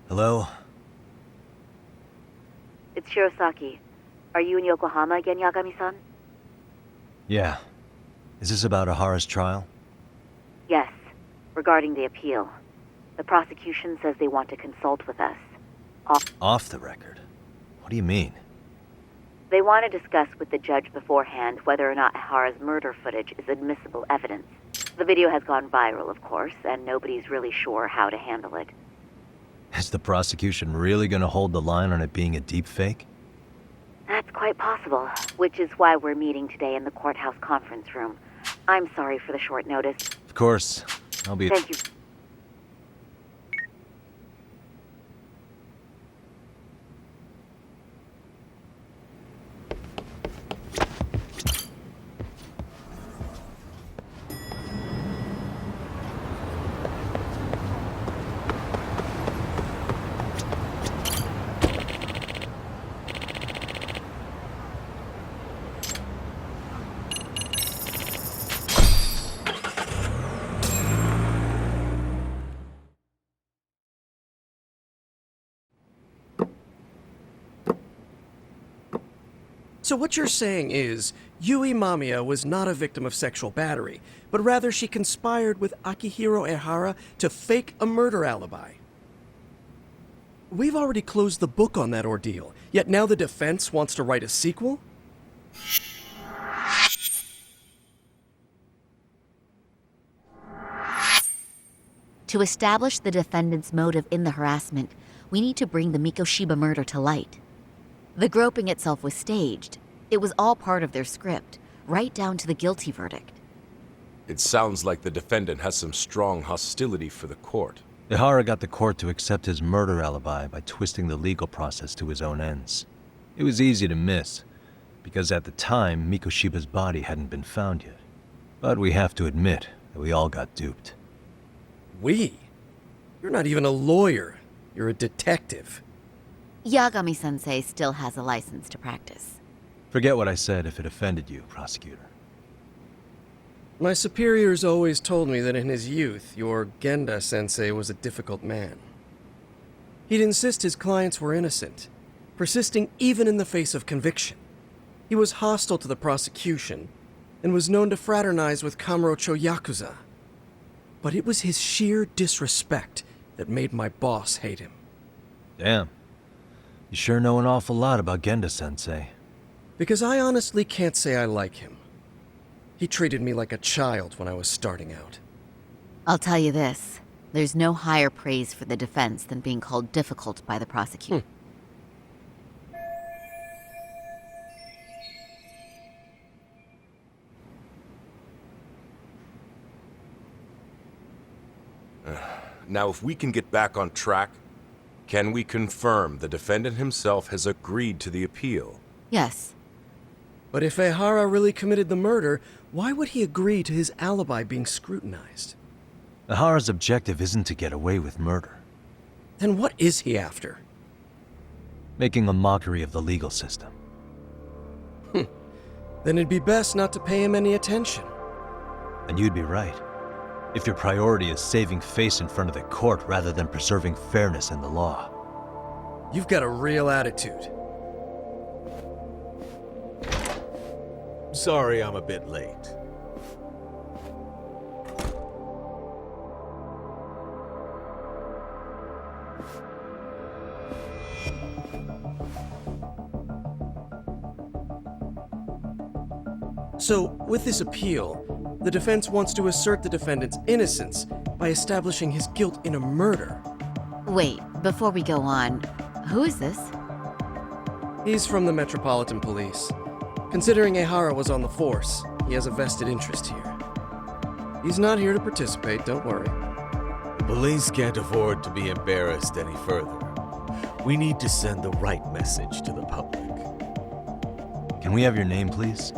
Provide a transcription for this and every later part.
Hello? It's Shirosaki. Are you in Yokohama again, Yagami-san? Yeah. Is this about Ahara's trial? Yes, regarding the appeal. The prosecution says they want to consult with us. Off the record? What do you mean? They want to discuss with the judge beforehand whether or not Ahara's murder footage is admissible evidence. The video has gone viral, of course, and nobody's really sure how to handle it. Is the prosecution really gonna hold the line on it being a deepfake? That's quite possible, which is why we're meeting today in the courthouse conference room. I'm sorry for the short notice. Of course. I'll be... Thank you. So what you're saying is, Yui Mamiya was not a victim of sexual battery, but rather she conspired with Akihiro Ehara to fake a murder alibi. We've already closed the book on that ordeal, yet now the defense wants to write a sequel? To establish the defendant's motive in the harassment, we need to bring the Mikoshiba murder to light. The groping itself was staged. It was all part of their script, right down to the guilty verdict. It sounds like the defendant has some strong hostility for the court. Ehara got the court to accept his murder alibi by twisting the legal process to his own ends. It was easy to miss, because at the time, Mikoshiba's body hadn't been found yet. But we have to admit that we all got duped. We? You're not even a lawyer. You're a detective. Yagami-sensei still has a license to practice. Forget what I said if it offended you, prosecutor. My superiors always told me that in his youth, your Genda-sensei was a difficult man. He'd insist his clients were innocent, persisting even in the face of conviction. He was hostile to the prosecution, and was known to fraternize with Kamurocho Yakuza. But it was his sheer disrespect that made my boss hate him. Damn. You sure know an awful lot about Genda-sensei. Because I honestly can't say I like him. He treated me like a child when I was starting out. I'll tell you this, there's no higher praise for the defense than being called difficult by the prosecutor. Now, if we can get back on track, can we confirm the defendant himself has agreed to the appeal? Yes. But if Ehara really committed the murder, why would he agree to his alibi being scrutinized? Ehara's objective isn't to get away with murder. Then what is he after? Making a mockery of the legal system. Then it'd be best not to pay him any attention. And you'd be right. If your priority is saving face in front of the court rather than preserving fairness in the law. You've got a real attitude. Sorry I'm a bit late. So, with this appeal, the defense wants to assert the defendant's innocence by establishing his guilt in a murder. Wait, before we go on, who is this? He's from the Metropolitan Police. Considering Ehara was on the force, he has a vested interest here. He's not here to participate, don't worry. The police can't afford to be embarrassed any further. We need to send the right message to the public. Can we have your name, please?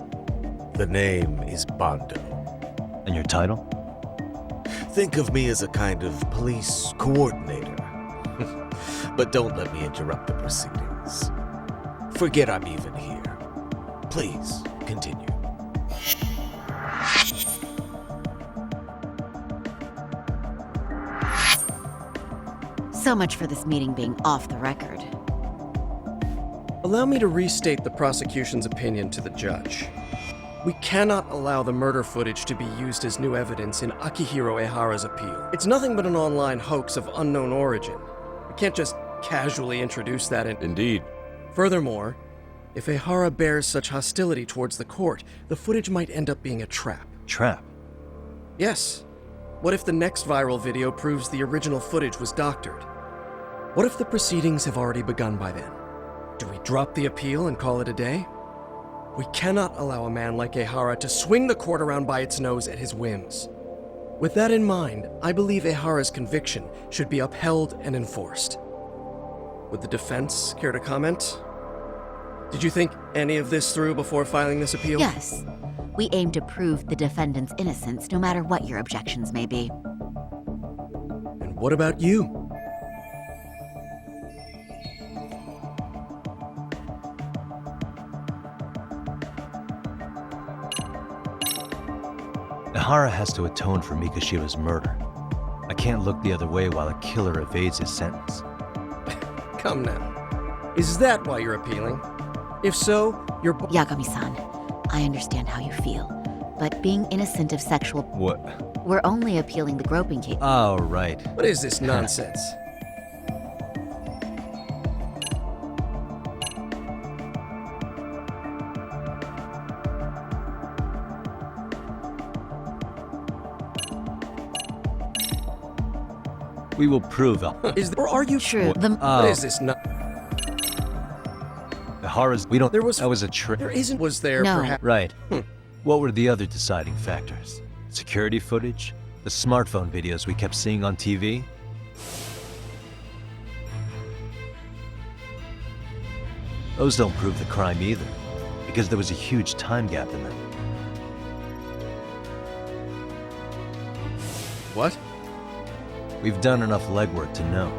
The name is Bando. And your title? Think of me as a kind of police coordinator. But don't let me interrupt the proceedings. Forget I'm even here. Please, continue. So much for this meeting being off the record. Allow me to restate the prosecution's opinion to the judge. We cannot allow the murder footage to be used as new evidence in Akihiro Ehara's appeal. It's nothing but an online hoax of unknown origin. We can't just casually introduce that in... Indeed. Furthermore, if Ehara bears such hostility towards the court, the footage might end up being a trap. Trap? Yes. What if the next viral video proves the original footage was doctored? What if the proceedings have already begun by then? Do we drop the appeal and call it a day? We cannot allow a man like Ehara to swing the court around by its nose at his whims. With that in mind, I believe Ehara's conviction should be upheld and enforced. Would the defense care to comment? Did you think any of this through before filing this appeal? Yes. We aim to prove the defendant's innocence, no matter what your objections may be. And what about you? Ehara has to atone for Mikoshiba's murder. I can't look the other way while a killer evades his sentence. Come now. Is that why you're appealing? If so, you're... Yagami-san, I understand how you feel, but being innocent of sexual... What? We're only appealing the groping case. Oh, right. What is this nonsense? We will prove it. Or are you... True, What? the... What is this Ehara's... We don't... There was... That was a trick. There isn't... Was there, No. perhaps... Right. What were the other deciding factors? Security footage? The smartphone videos we kept seeing on TV? Those don't prove the crime either, because there was a huge time gap in them. What? We've done enough legwork to know.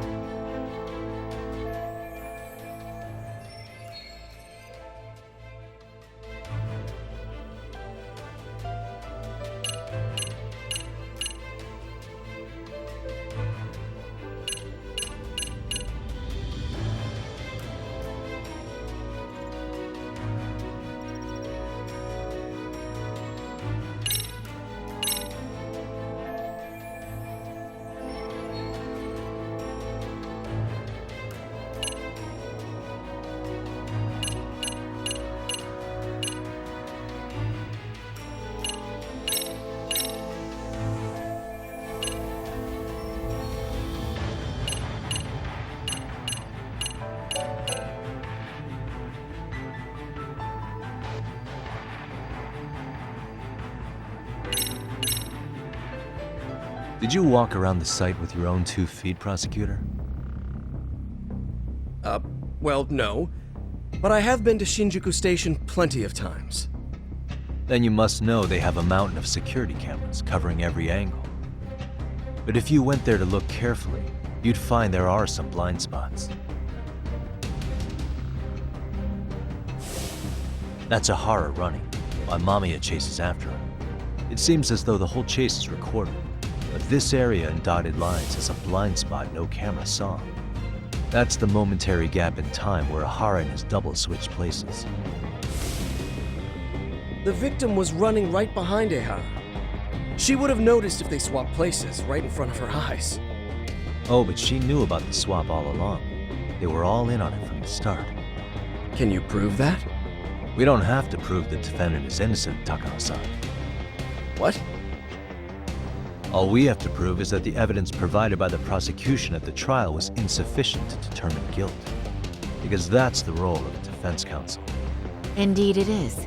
Did you walk around the site with your own 2 feet, prosecutor? Well, no. But I have been to Shinjuku Station plenty of times. Then you must know they have a mountain of security cameras covering every angle. But if you went there to look carefully, you'd find there are some blind spots. That's Ehara running, while Mamiya chases after him. It seems as though the whole chase is recorded, but this area in dotted lines has a blind spot no camera saw. That's the momentary gap in time where Ehara and his double switched places. The victim was running right behind Ehara. She would have noticed if they swapped places right in front of her eyes. Oh, but she knew about the swap all along. They were all in on it from the start. Can you prove that? We don't have to prove the defendant is innocent, Takao-san. What? All we have to prove is that the evidence provided by the prosecution at the trial was insufficient to determine guilt. Because that's the role of a defense counsel. Indeed it is.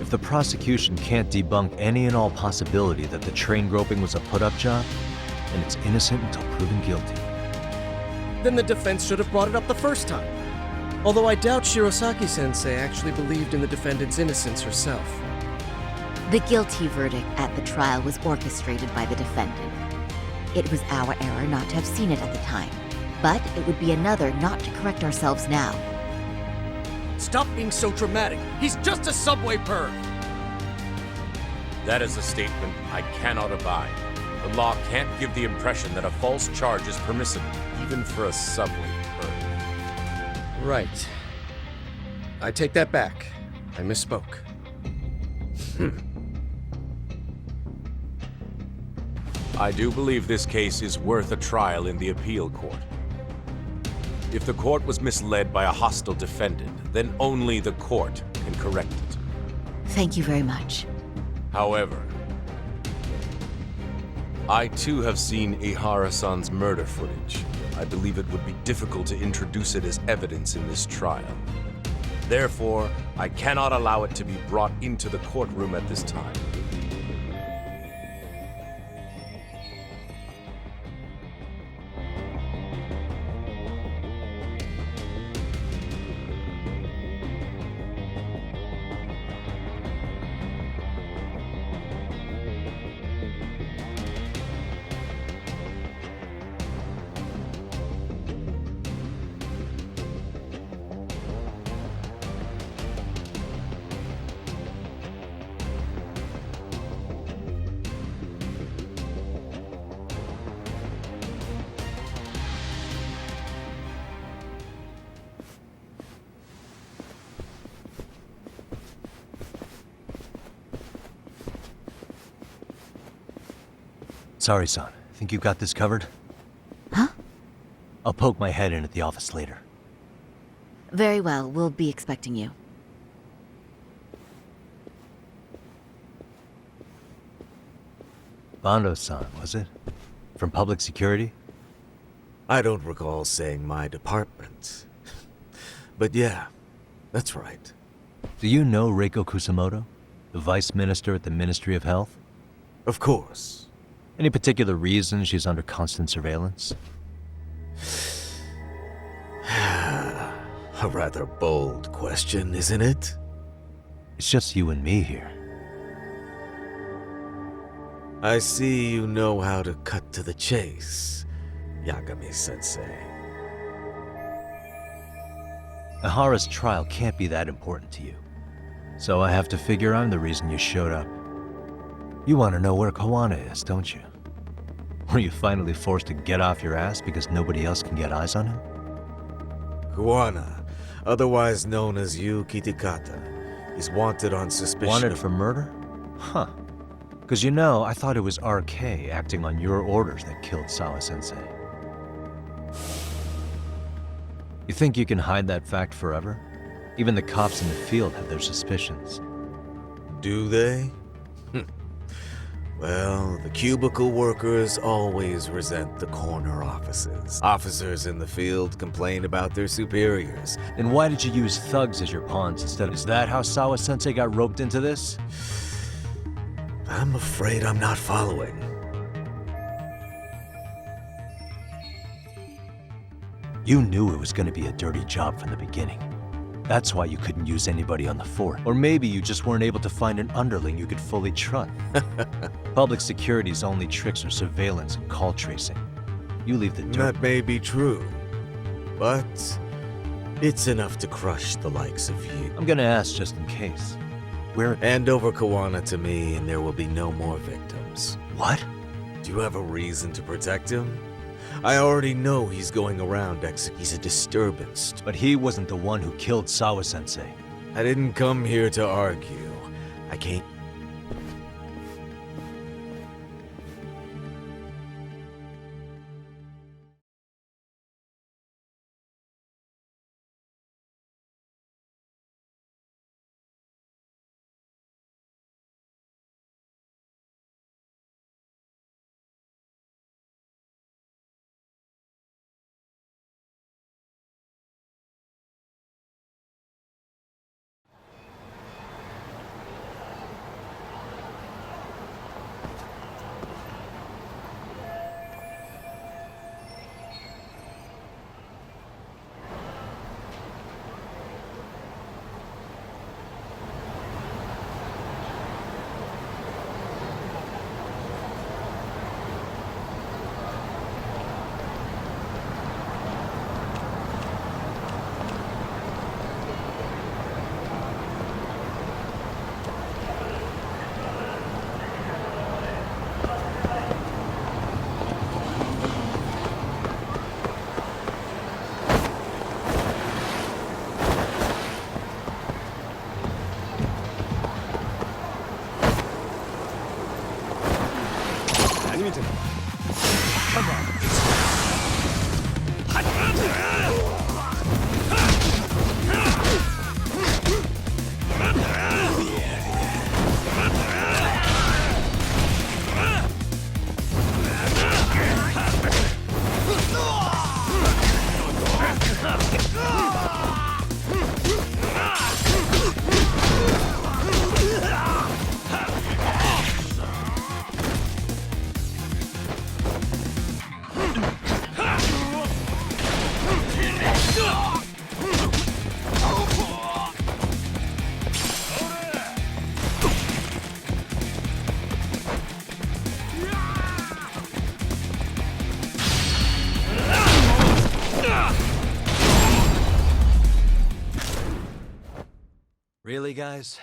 If the prosecution can't debunk any and all possibility that the train groping was a put-up job, then it's innocent until proven guilty. Then the defense should have brought it up the first time. Although I doubt Shirosaki-sensei actually believed in the defendant's innocence herself. The guilty verdict at the trial was orchestrated by the defendant. It was our error not to have seen it at the time, but it would be another not to correct ourselves now. Stop being so dramatic. He's just a subway perv. That is a statement I cannot abide. The law can't give the impression that a false charge is permissible, even even for a subway perk. Right. I take that back. I misspoke. I do believe this case is worth a trial in the appeal court. If the court was misled by a hostile defendant, then only the court can correct it. Thank you very much. However, I too have seen Ihara-san's murder footage. I believe it would be difficult to introduce it as evidence in this trial. Therefore, I cannot allow it to be brought into the courtroom at this time. Sorry, son. Think you got this covered? Huh? I'll poke my head in at the office later. Very well, we'll be expecting you. Bando-san, was it? From public security? I don't recall saying my department. But yeah, that's right. Do you know Reiko Kusamoto? The vice minister at the Ministry of Health? Of course. Any particular reason she's under constant surveillance? A rather bold question, isn't it? It's just you and me here. I see you know how to cut to the chase, Yagami-sensei. Ihara's trial can't be that important to you. So I have to figure I'm the reason you showed up. You want to know where Kawana is, don't you? Were you finally forced to get off your ass because nobody else can get eyes on him? Kuwana, otherwise known as Yu Kitakata, is wanted on suspicion Wanted of... for murder? Huh. Because you know, I thought it was RK acting on your orders that killed Sawa-sensei. You think you can hide that fact forever? Even the cops in the field have their suspicions. Do they? Well, the cubicle workers always resent the corner offices. Officers in the field complain about their superiors. Then why did you use thugs as your pawns instead? Is that how Sawa-sensei got roped into this? I'm afraid I'm not following. You knew it was going to be a dirty job from the beginning. That's why you couldn't use anybody on the fort. Or maybe you just weren't able to find an underling you could fully trust. Public security's only tricks are surveillance and call tracing. You leave the dirt. That may be true, but it's enough to crush the likes of you. I'm gonna ask just in case. Where... Hand over Kawana to me and there will be no more victims. What? Do you have a reason to protect him? I already know he's going around he's a disturbance. But he wasn't the one who killed Sawa-sensei. I didn't come here to argue. I came... Really, guys?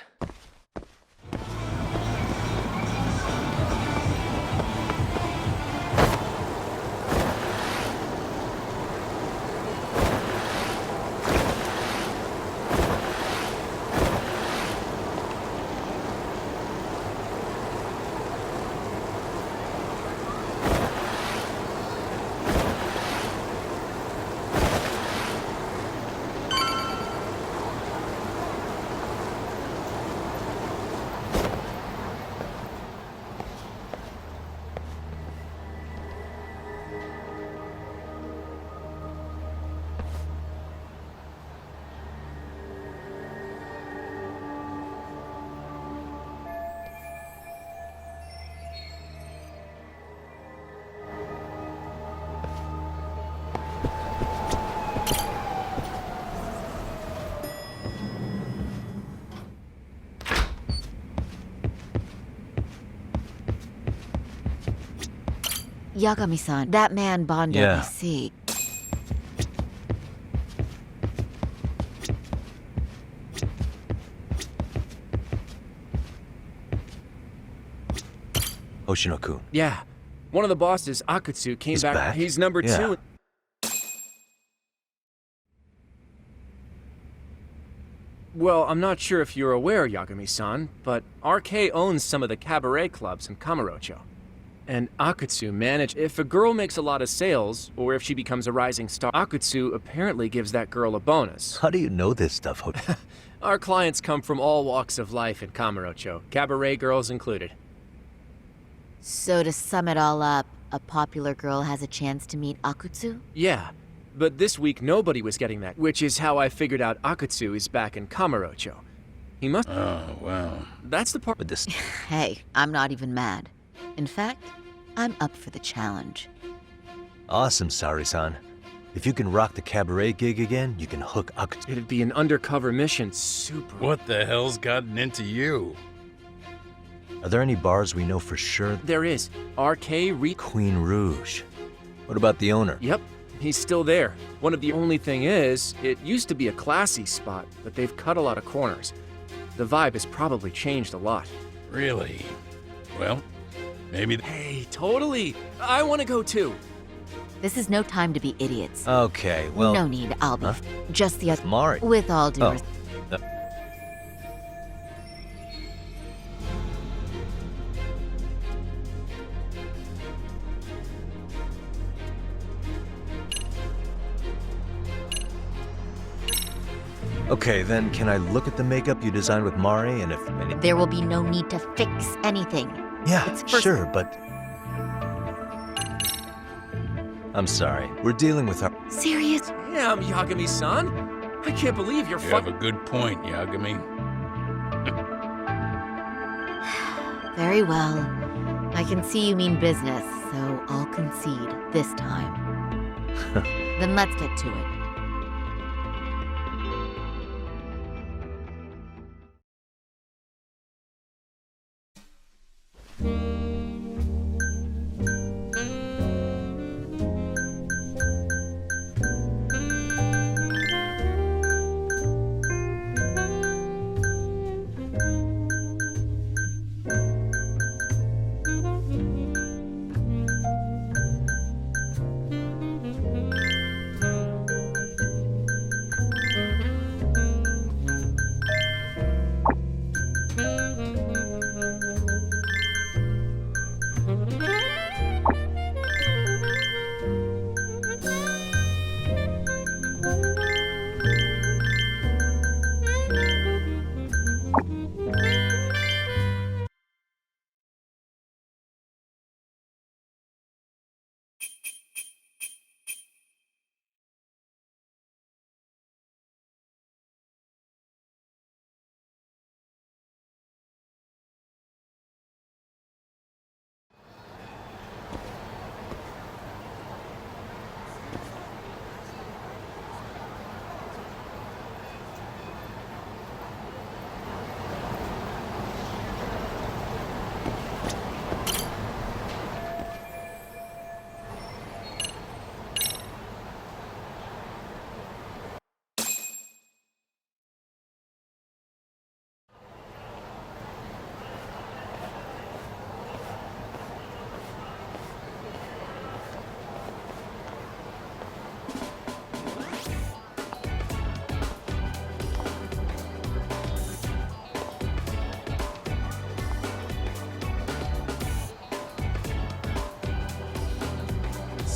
Yagami-san, that man Bondo Yeah. I see. Hoshino-kun. Yeah. One of the bosses, Akutsu, came He's back. back? He's number Yeah. 2. Well, I'm not sure if you're aware, Yagami-san, but RK owns some of the cabaret clubs in Kamurocho. And Akutsu managed... If a girl makes a lot of sales, or if she becomes a rising star, Akutsu apparently gives that girl a bonus. How do you know this stuff, Our clients come from all walks of life in Kamurocho, cabaret girls included. So to sum it all up, a popular girl has a chance to meet Akutsu? Yeah, but this week nobody was getting that, which is how I figured out Akutsu is back in Kamurocho. He must... Oh, wow. That's the part... With this... Hey, I'm not even mad. In fact, I'm up for the challenge. Awesome, Sari-san. If you can rock the cabaret gig again, you can hook Akutsu. It'd be an undercover mission, super... What the hell's gotten into you? Are there any bars we know for sure? There is. RK Queen Rouge. What about the owner? Yep, he's still there. One of the only thing is, it used to be a classy spot, but they've cut a lot of corners. The vibe has probably changed a lot. Really? Well, maybe... Hey, totally! I want to go too! This is no time to be idiots. Okay, well... No need, I'll be. Huh? Just the other. Mari. With all due Oh. respect. Okay, then can I look at the makeup you designed with Mari and if any... There will be no need to fix anything. Yeah, It's first- sure, but... I'm sorry. We're dealing with our... Serious? Damn, Yagami-san! I can't believe you're You have a good point, Yagami. Very well. I can see you mean business, so I'll concede this time. Then let's get to it.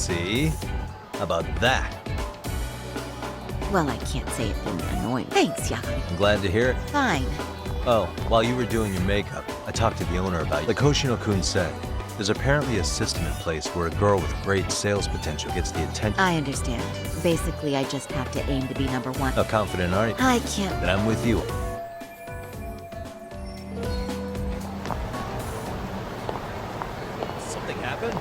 See? How about that? Well, I can't say it didn't annoy me. Thanks, Yagami. I'm glad to hear it. Fine. Oh, while you were doing your makeup, I talked to the owner about you. Like Hoshino-kun said, there's apparently a system in place where a girl with great sales potential gets the attention. I understand. Basically, I just have to aim to be number one. How confident are you? I can't. Then I'm with you. Something happened?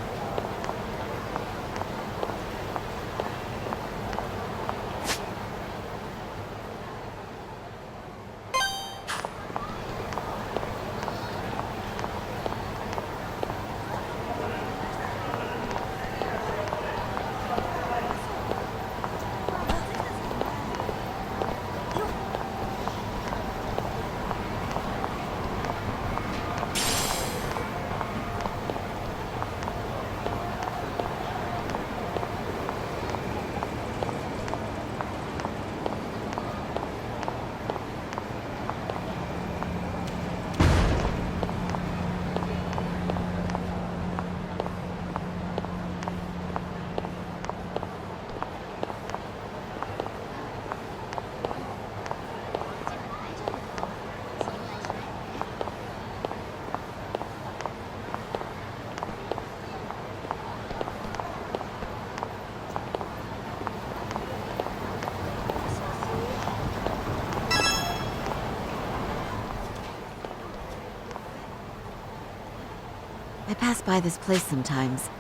I pass by this place sometimes,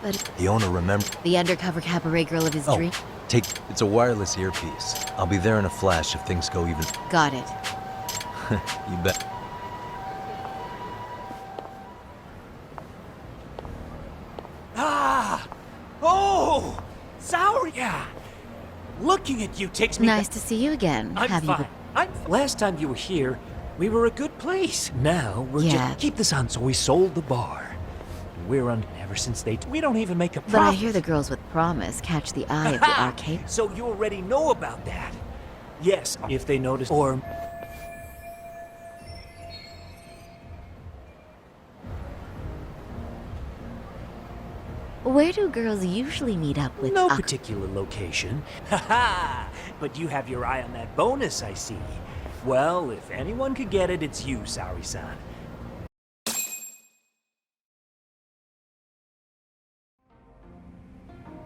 but The owner remember. the undercover cabaret girl of his Oh, dream. it's a wireless earpiece. I'll be there in a flash if things go even. Got it. You bet. Ah! Oh! Sauria! Looking at you takes me Nice to see you again. I'm Have fine. Last time you were here, we were a good place. Now, we're Yeah. just... Keep this on, so we sold the bar. We're on ever since we don't even make a profit. But I hear the girls with promise catch the eye of the arcade. So you already know about that. Yes, if they notice, or... Where do girls usually meet up with? No particular location. Ha-ha! But you have your eye on that bonus, I see. Well, if anyone could get it, it's you, Saori-san.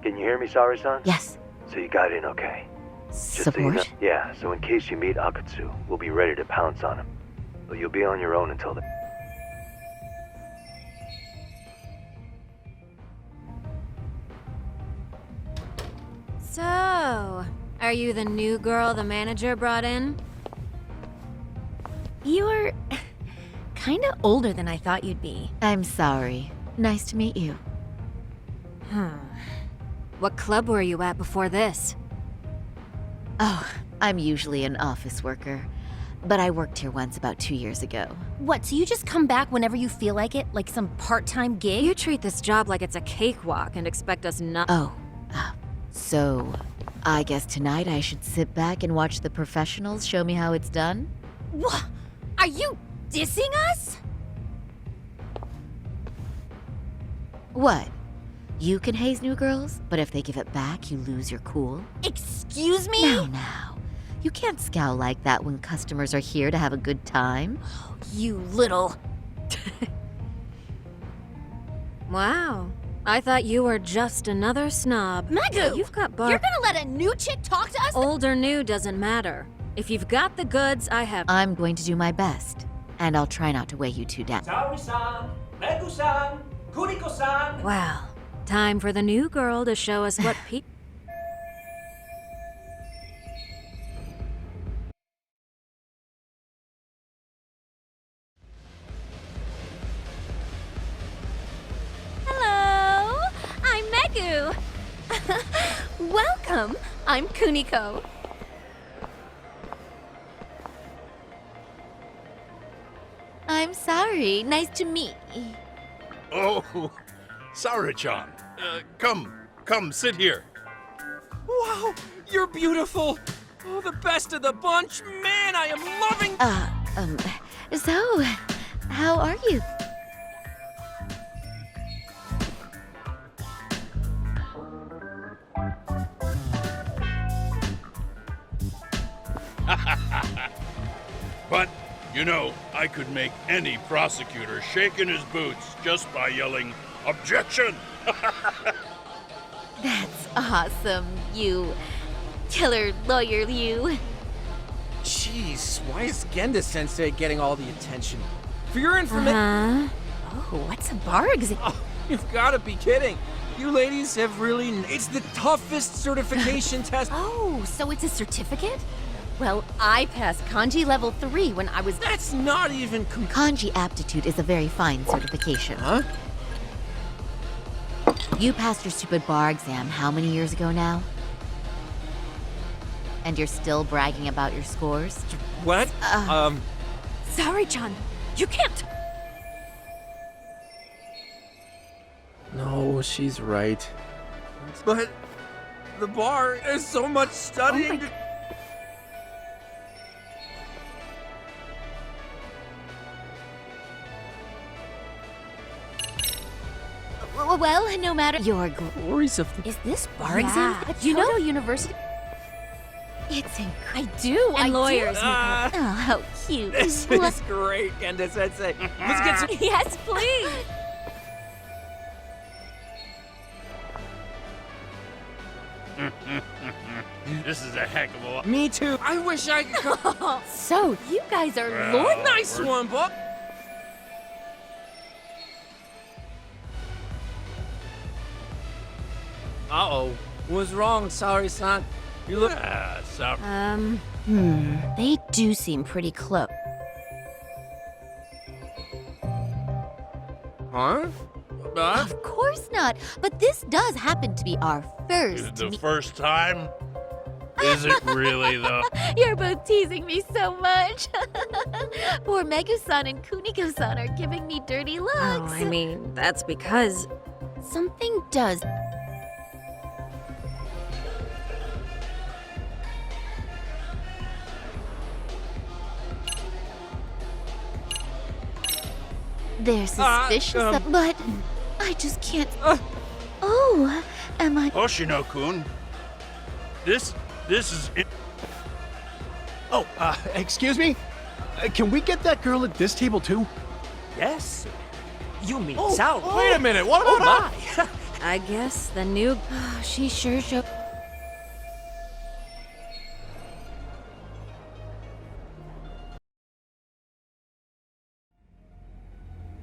Can you hear me, Saori-san? Yes. So you got in okay. Support? Yeah, so in case you meet Akatsu, we'll be ready to pounce on him. But you'll be on your own until then. So, are you the new girl the manager brought in? You're kinda older than I thought you'd be. I'm sorry. Nice to meet you. What club were you at before this? Oh, I'm usually an office worker. But I worked here once about 2 years ago. What, so you just come back whenever you feel like it? Like some part-time gig? You treat this job like it's a cakewalk and expect us not- Oh, so I guess tonight I should sit back and watch the professionals show me how it's done? What? Are you dissing us? What? You can haze new girls, but if they give it back, you lose your cool? Excuse me? Now. You can't scowl like that when customers are here to have a good time. You little... Wow. I thought you were just another snob. Megu! You've got bar... You're gonna let a new chick talk to us? Old or new doesn't matter. If you've got the goods, I have... I'm going to do my best, and I'll try not to weigh you two down. Saori-san, Megu-san, Kuriko-san. Well, time for the new girl to show us what pe... Hello! I'm Megu! Welcome! I'm Kuniko. I'm sorry. Nice to meet. Oh, Sarah-chan. Come, sit here. Wow, you're beautiful. Oh, the best of the bunch. Man, I am loving... So, how are you? But, you know, I could make any prosecutor shake in his boots just by yelling, "Objection!" That's awesome, you killer lawyer, you. Jeez, why is Genda-sensei getting all the attention? For your information... Oh, what's a bar exam? Oh, you've got to be kidding. You ladies have really... It's the toughest certification test... Oh, so it's a certificate? Well, I passed kanji level 3 when I was... That's not even... Kanji aptitude is a very fine certification. Huh? You passed your stupid bar exam how many years ago now? And you're still bragging about your scores? What? Sorry, John. You can't... No, she's right. But the bar is so much studying. Well, no matter... Your Glories of the... Is this bar exam? You know University... It's I do, and lawyers. Oh, how cute. This is great, Genda-sensei. Let's get some... Yes, please. This is a heck of a... Me too. I wish I could... So, you guys are lawyers? Nice one, Bob. Uh-oh. What's wrong, sorry-san? You look... sorry. They do seem pretty close. Huh? Of course not. But this does happen to be our first. The first time? Is it really, though? You're both teasing me so much. Poor Megu-san and Kuniko-san are giving me dirty looks. Oh, I mean, that's because... Something does. They're suspicious of... But I just can't... Oh, am I... Hoshino-kun, this is... Oh, excuse me? Can we get that girl at this table too? Yes. You mean Sal. Wait a minute, what about my! I guess the new... She sure showed...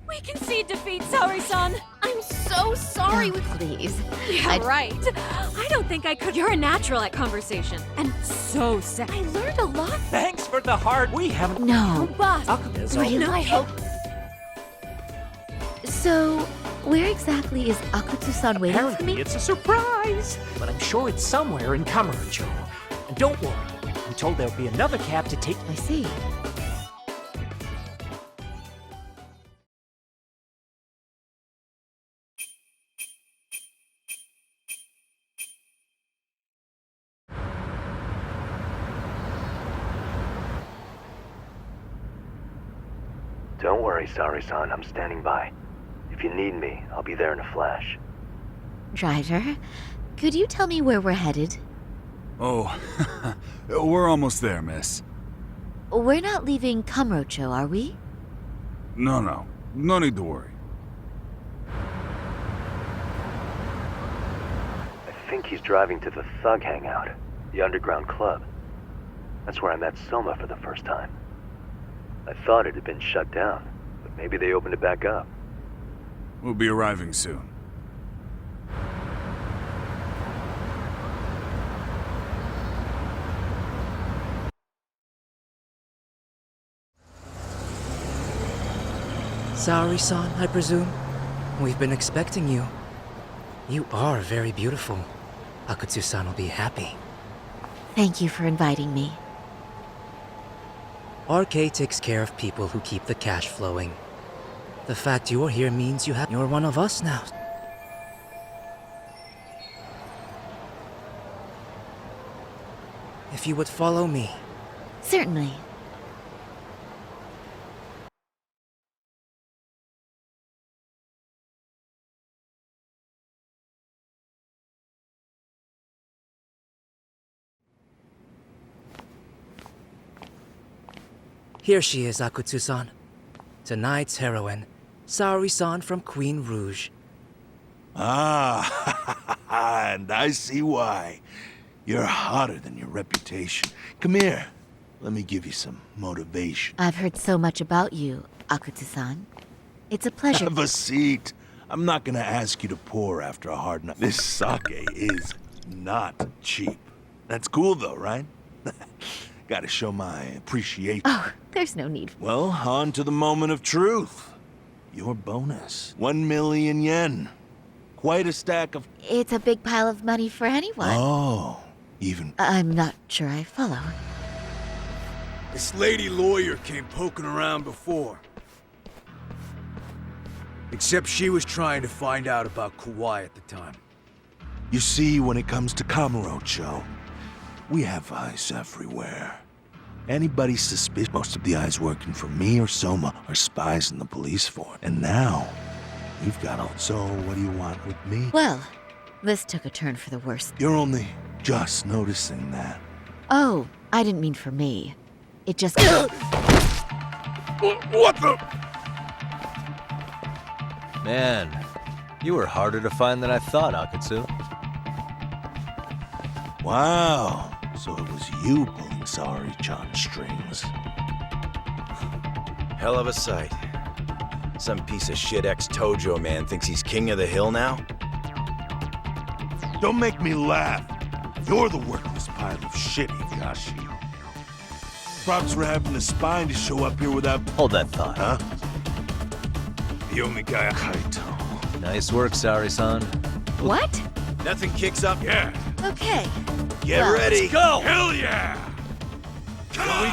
We concede defeat, Saori-san. I'm so sorry. Please. Yeah, right. I don't think I could. You're a natural at conversation. And so sad. I learned a lot. Thanks for the hard... We haven't... No. Boss. Akuma's Really? I hope... So, where exactly is Akutsu-san waiting for Apparently me? it's a surprise. But I'm sure it's somewhere in Kamurocho. And don't worry. I'm told there'll be another cab to take... I see. Don't worry, Sari-san. I'm standing by. If you need me, I'll be there in a flash. Driver, could you tell me where we're headed? Oh, we're almost there, miss. We're not leaving Kamurocho, are we? No. No need to worry. I think he's driving to the Thug Hangout, the underground club. That's where I met Soma for the first time. I thought it had been shut down, but maybe they opened it back up. We'll be arriving soon. Saori-san, I presume? We've been expecting you. You are very beautiful. Akutsu-san will be happy. Thank you for inviting me. RK takes care of people who keep the cash flowing. The fact you're here means you're one of us now. If you would follow me. Certainly. Here she is, Akutsu-san. Tonight's heroine, Saori-san from Queen Rouge. Ah, and I see why. You're hotter than your reputation. Come here. Let me give you some motivation. I've heard so much about you, Akutsu-san. It's a pleasure. Have a seat. I'm not gonna ask you to pour after a hard night. This sake is not cheap. That's cool though, right? Gotta show my appreciation. Oh, there's no need. Well, on to the moment of truth. Your bonus. 1 million yen. Quite a stack of... It's a big pile of money for anyone. Oh, even... I'm not sure I follow. This lady lawyer came poking around before. Except she was trying to find out about Kauai at the time. You see, when it comes to Kamurocho, we have eyes everywhere. Anybody suspicious, most of the eyes working for me or Soma are spies in the police force. And now, we've got all... So, what do you want with me? Well, this took a turn for the worse. You're only just noticing that. Oh, I didn't mean for me. It just... What the... Man, you were harder to find than I thought, Akutsu. Wow, so it was you pulling Saori-chan's strings. Hell of a sight. Some piece of shit ex-Tojo man thinks he's king of the hill now? Don't make me laugh. You're the worthless pile of shit, Higashi. Props for having the spine to show up here without... Hold that thought. Huh? The only guy Kaito. Nice work, Saori-san. What? Nothing kicks up? Yeah. Okay. Get Well, ready! Let's go! Hell yeah! Here we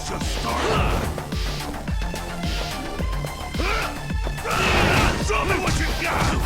just started. Show me what you got!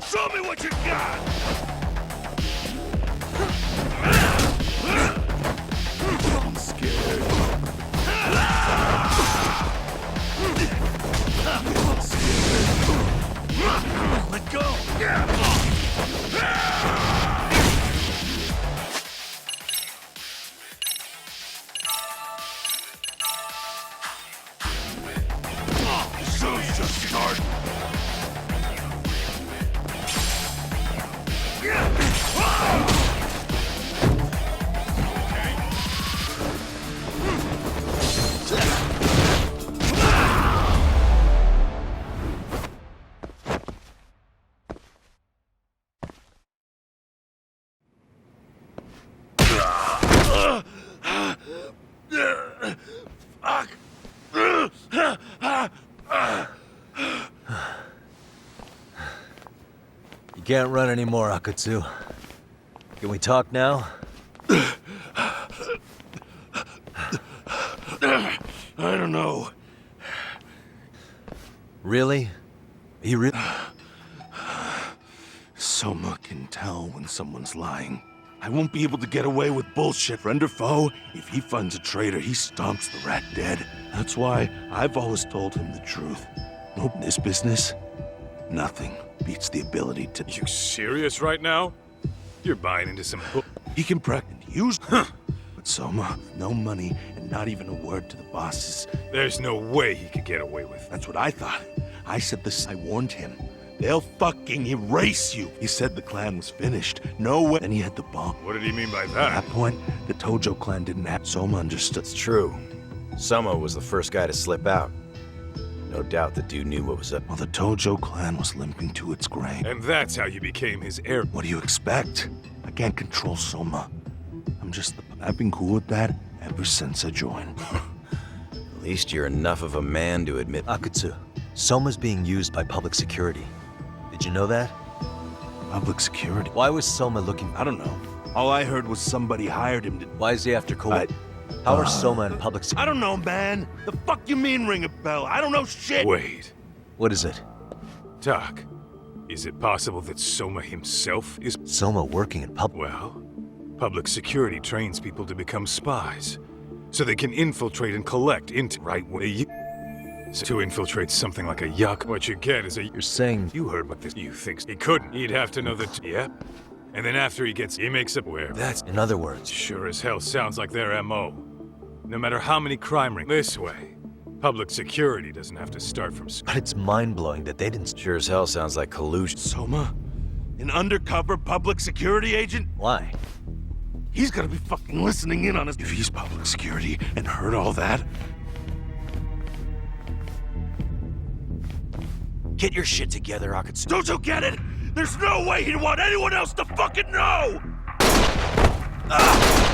Show me what you got! I'm scared. Let go! Show's just starting. You can't run anymore, Akatsu. Can we talk now? I don't know. Really? He really? Soma can tell when someone's lying. I won't be able to get away with bullshit, friend or foe. If he finds a traitor, he stomps the rat dead. That's why I've always told him the truth. Nope, in this business, nothing beats the ability to... You serious right now? You're buying into some bull... He can practice and use... But Soma, no money and not even a word to the bosses. There's no way he could get away with it. That's what I thought. I said this, I warned him. They'll fucking erase you. He said the clan was finished. No way. Then he had the bomb. What did he mean by At that? that point, the Tojo clan didn't have... Soma understood. It's true. Soma was the first guy to slip out. No doubt the dude knew what was up. Well, the Tojo clan was limping to its grave. And that's how you became his heir. What do you expect? I can't control Soma. I'm just... I've been cool with that ever since I joined. At least you're enough of a man to admit... Akatsu, Soma's being used by public security. Did you know that? Public security? Why was Soma looking... I don't know. All I heard was somebody hired him to... Why is he after Kobe? How are Soma and public security? I don't know, man. The fuck you mean, ring a bell? I don't know shit. Wait. What is it? Doc, is it possible that Soma himself is... Soma working in public... Well, public security trains people to become spies, so they can infiltrate and collect into right way. So to infiltrate something like a yuck, what you get is a... You're saying... You heard what this... You think... He couldn't. He'd have to know that... Yep. And then after he gets... He makes up where... That's... In other words... Sure as hell sounds like their M.O. No matter how many crime rings... This way. Public security doesn't have to start from... But it's mind-blowing that they didn't... Sure as hell sounds like collusion. Soma? An undercover public security agent? Why? He's gotta be fucking listening in on us. If he's public security and heard all that... Get your shit together, Akatsu. Don't you get it? There's no way he'd want anyone else to fucking know! Ah!